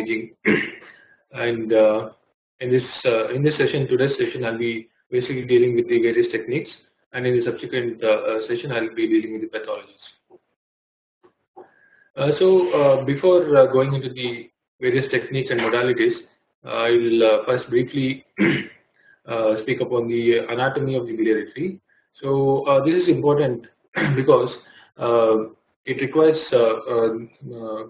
imaging. And in this today's session, I'll be basically dealing with the various techniques, and in the subsequent session, I'll be dealing with the pathologies. Before going into the various techniques and modalities, I'll first briefly speak upon the anatomy of the biliary tree. So this is important because it requires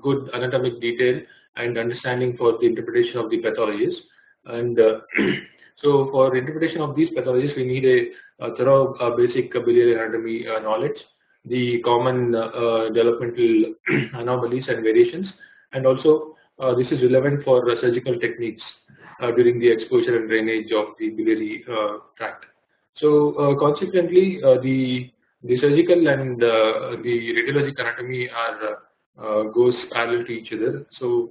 good anatomic detail and understanding for the interpretation of the pathologies. And so for interpretation of these pathologies, we need a thorough basic biliary anatomy knowledge, the common developmental anomalies and variations, and also this is relevant for surgical techniques during the exposure and drainage of the biliary tract. So consequently, the surgical and the radiologic anatomy are goes parallel to each other. So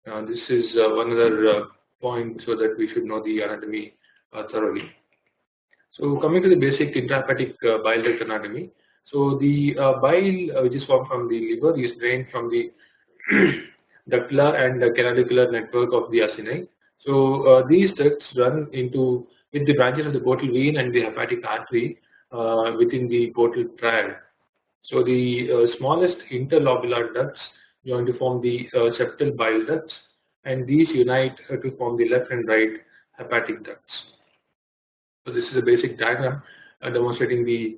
this is one other point, so that we should know the anatomy thoroughly. So coming to the basic intrahepatic bile duct anatomy. So the bile which is formed from the liver is drained from the ductular and canalicular network of the acini. So these ducts run into with the branches of the portal vein and the hepatic artery within the portal triad. So the smallest interlobular ducts join to form the septal bile ducts, and these unite to form the left and right hepatic ducts. So this is a basic diagram demonstrating the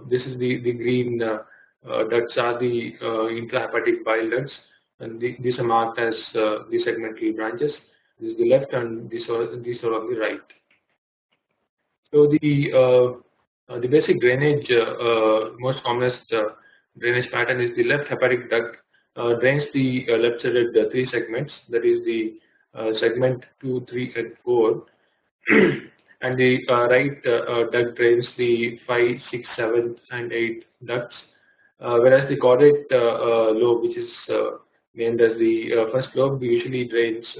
this is the green ducts are the intrahepatic bile ducts, and these are marked as the segmental branches. This is the left, and these are on the right. So the basic drainage, most commonest drainage pattern is the left hepatic duct drains the left-sided three segments, that is the segment 2, 3, and 4. And the right duct drains the 5, 6, 7, and 8 ducts, whereas the caudate lobe, which is named as the first lobe, usually drains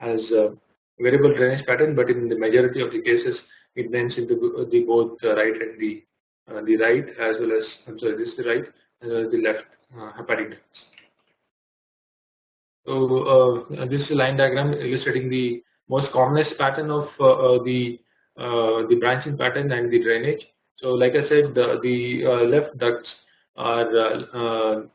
as a variable drainage pattern, but in the majority of the cases, it drains into the both right and the right, as well as, I'm sorry, this is the right as well as the left hepatic ducts. So this is a line diagram illustrating the most commonest pattern of the branching pattern and the drainage. So like I said, the left ducts are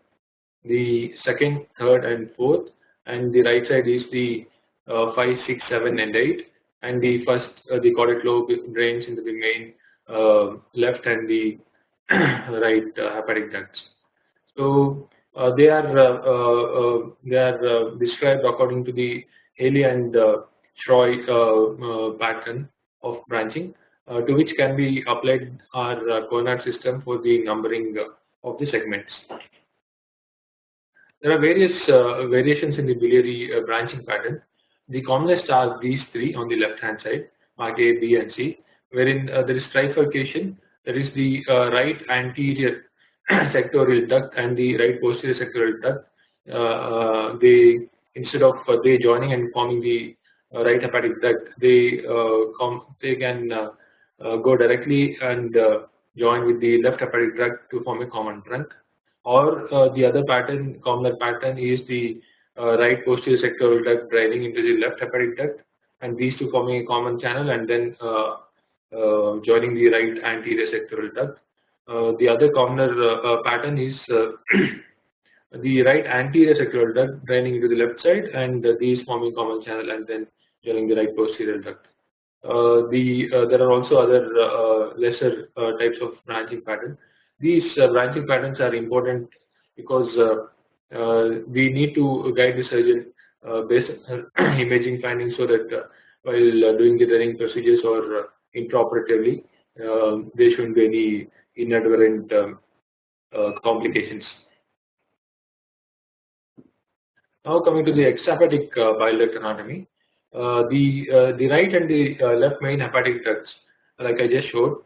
the second, third, and fourth, and the right side is the 5, 6, 7, and 8, and the first, the caudate lobe drains into the main left and the right hepatic ducts. So they are described according to the Haley and Schroy pattern of branching, to which can be applied our coordinate system for the numbering of the segments. There are various variations in the biliary branching pattern. The commonest are these three on the left-hand side, marked A, B, and C, wherein there is trifurcation. There is the right anterior sectorial duct and the right posterior sectorial duct. They, instead of they joining and forming the right hepatic duct, they can go directly and join with the left hepatic duct to form a common trunk. Or the other pattern, common pattern, is the right posterior sectoral duct draining into the left hepatic duct, and these two forming a common channel, and then joining the right anterior sectoral duct. The other commoner pattern is the right anterior sectoral duct draining into the left side, and these forming common channel, and then joining the right posterior duct. There are also other lesser types of branching pattern. These branching patterns are important because we need to guide the surgeon based on imaging findings, so that while doing the draining procedures or intraoperatively, there shouldn't be any inadvertent complications. Now coming to the extrahepatic bile duct anatomy. The right and the left main hepatic ducts, like I just showed,